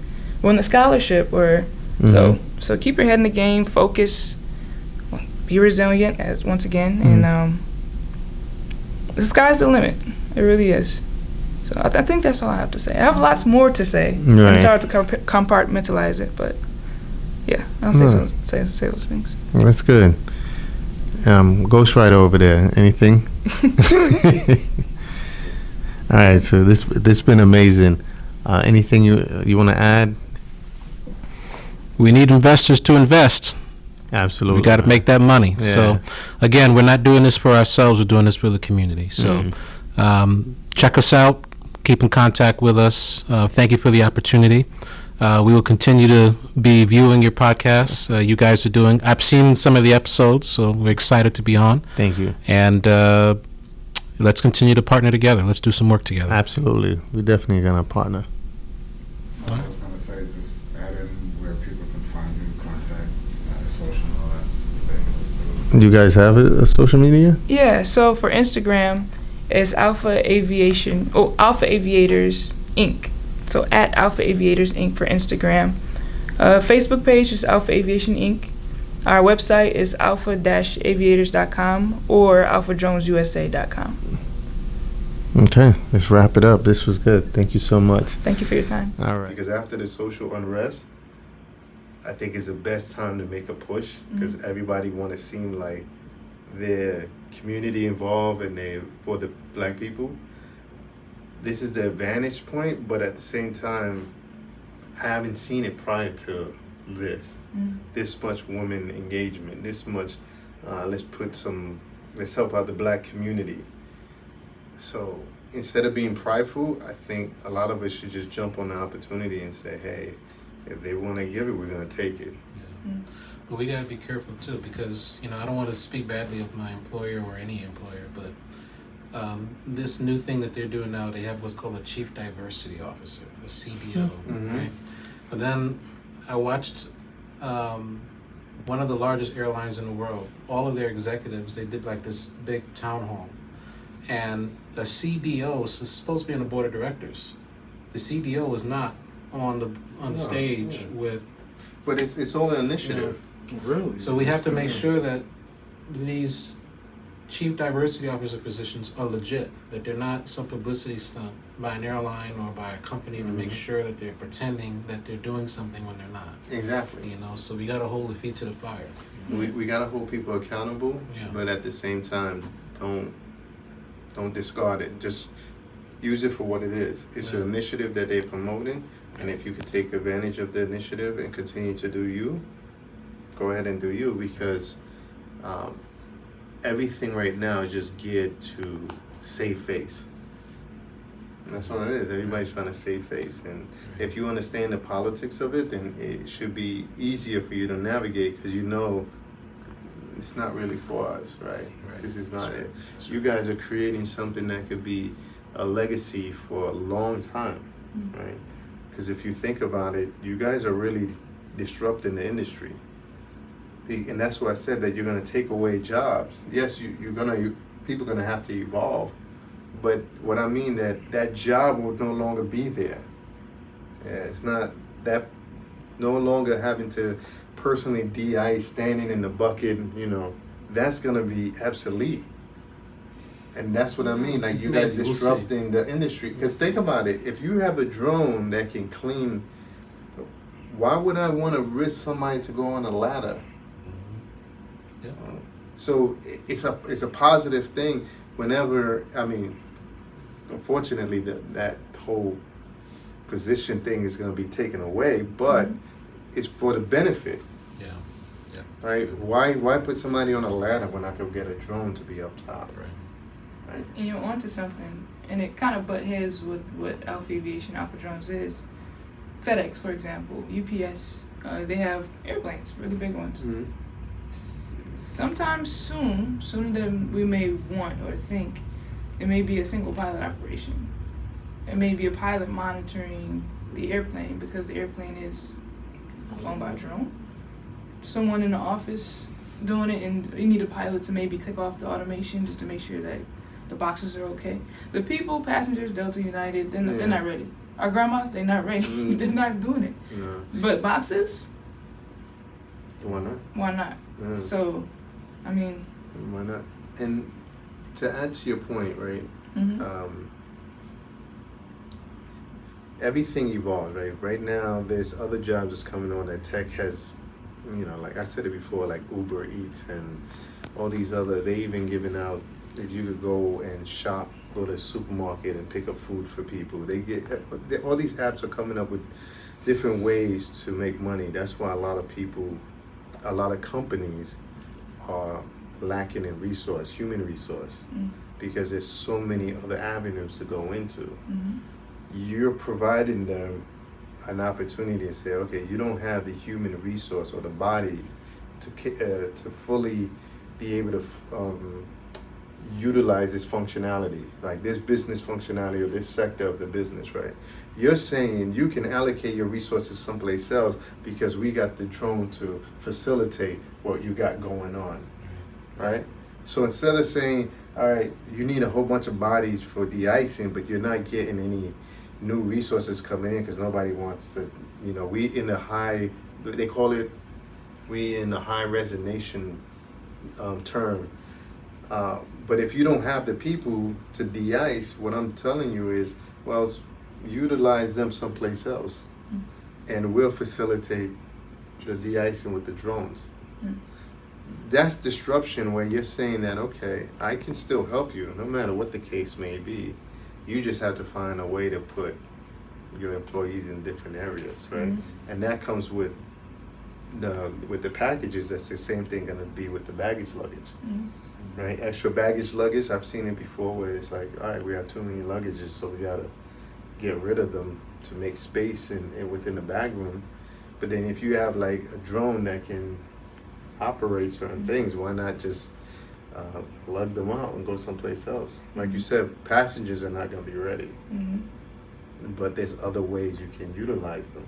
won the scholarship, or so keep your head in the game, focus, be resilient, as once again, and the sky's the limit. It really is. So I think that's all I have to say. I have lots more to say. And it's hard to compartmentalize it, but yeah, I'll say those things. Well, that's good. Ghostwriter over there, anything? All right, so this been amazing. Anything you want to add? We need investors to invest. Absolutely. We got to make that money. Yeah. So, again, we're not doing this for ourselves. We're doing this for the community. So, check us out. Keep in contact with us. Thank you for the opportunity. We will continue to be viewing your podcasts. You guys are doing. I've seen some of the episodes, so we're excited to be on. Thank you. And let's continue to partner together. Let's do some work together. Absolutely. We're definitely going to partner. I was going to say, just add in where people can find you, contact, social and all that thing. You guys have a social media? Yeah, so for Instagram, it's Alpha Aviation, Alpha Aviators Inc. So at Alpha Aviators Inc. for Instagram. Facebook page is Alpha Aviation Inc. Our website is alpha-aviators.com or alphadronesusa.com. Okay, let's wrap it up. This was good. Thank you so much. Thank you for your time. All right. Because after the social unrest, I think it's the best time to make a push because everybody want to seem like they're community involved and they for the black people. This is the advantage point, but at the same time, I haven't seen it prior to this. This much woman engagement, this much, let's help out the black community. So instead of being prideful, I think a lot of us should just jump on the opportunity and say, hey, if they want to give it, we're going to take it. Yeah. But we got to be careful too, because I don't want to speak badly of my employer or any employer, but this new thing that they're doing now, they have what's called a Chief Diversity Officer, a CDO, right? But then I watched one of the largest airlines in the world, all of their executives, they did like this big town hall. And a CDO is supposed to be on the board of directors. The CDO is not on the stage with. But it's all an initiative. Really? So we have to make sure that these chief diversity officer positions are legit, that they're not some publicity stunt by an airline or by a company to make sure that they're pretending that they're doing something when they're not. Exactly. So we got to hold the feet to the fire. We got to hold people accountable, but at the same time, don't discard it. Just use it for what it is. It's an initiative that they're promoting, and if you could take advantage of the initiative and continue to do you, go ahead and do you, because everything right now is just geared to save face. And that's what it is. Everybody's trying to save face. And if you understand the politics of it, then it should be easier for you to navigate because it's not really for us, right? This is not it. You guys are creating something that could be a legacy for a long time, right? Because if you think about it, you guys are really disrupting the industry. And that's why I said that you're going to take away jobs. Yes, people are going to have to evolve. But what I mean that job will no longer be there. Yeah, it's not that no longer having to personally de-ice, standing in the bucket, that's going to be obsolete. And that's what I mean, like you guys disrupting the industry. Because think about it, if you have a drone that can clean, why would I want to risk somebody to go on a ladder? Yeah. So it's a positive thing whenever, unfortunately that whole position thing is going to be taken away, but it's for the benefit. Yeah. Right? Why put somebody on a ladder when I could get a drone to be up top? Right? And you're onto something, and it kind of butt heads with what Alpha Aviation, Alpha Drones is. FedEx, for example, UPS, they have airplanes, really big ones. Sometime sooner than we may want or think, it may be a single pilot operation. It may be a pilot monitoring the airplane because the airplane is flown by a drone. Someone in the office doing it, and you need a pilot to maybe click off the automation just to make sure that The boxes are okay. The people, passengers, Delta, United, they're not ready. Our grandmas, they're not ready. They're not doing it. No. But boxes, Why not? why not? Yeah. So, I mean. Why not? And to add to your point, right? Everything evolves, right? Right now, there's other jobs that's coming on that tech has, like I said it before, like Uber Eats and all these other, they even giving out that you could go and shop, go to the supermarket and pick up food for people. All these apps are coming up with different ways to make money. That's why a lot of companies are lacking in human resource, because there's so many other avenues to go into. You're providing them an opportunity to say, okay, you don't have the human resource or the bodies to fully be able to utilize this functionality, like this business functionality or this sector of the business, right? You're saying you can allocate your resources someplace else because we got the drone to facilitate what you got going on, right? So instead of saying, all right, you need a whole bunch of bodies for de-icing, but you're not getting any new resources coming in because nobody wants to, we in the high, they call it, we in the high resonation term. But if you don't have the people to de-ice, what I'm telling you is, well, utilize them someplace else, and we'll facilitate the de-icing with the drones. That's disruption, where you're saying that, okay, I can still help you no matter what the case may be. You just have to find a way to put your employees in different areas, right? And that comes with the packages. That's the same thing going to be with the baggage luggage, right? Extra baggage luggage, I've seen it before where it's like, all right, we have too many luggages, so we got to get rid of them to make space within the bag room. But then if you have like a drone that can operate certain things, why not just lug them out and go someplace else? Like you said, passengers are not going to be ready, but there's other ways you can utilize them.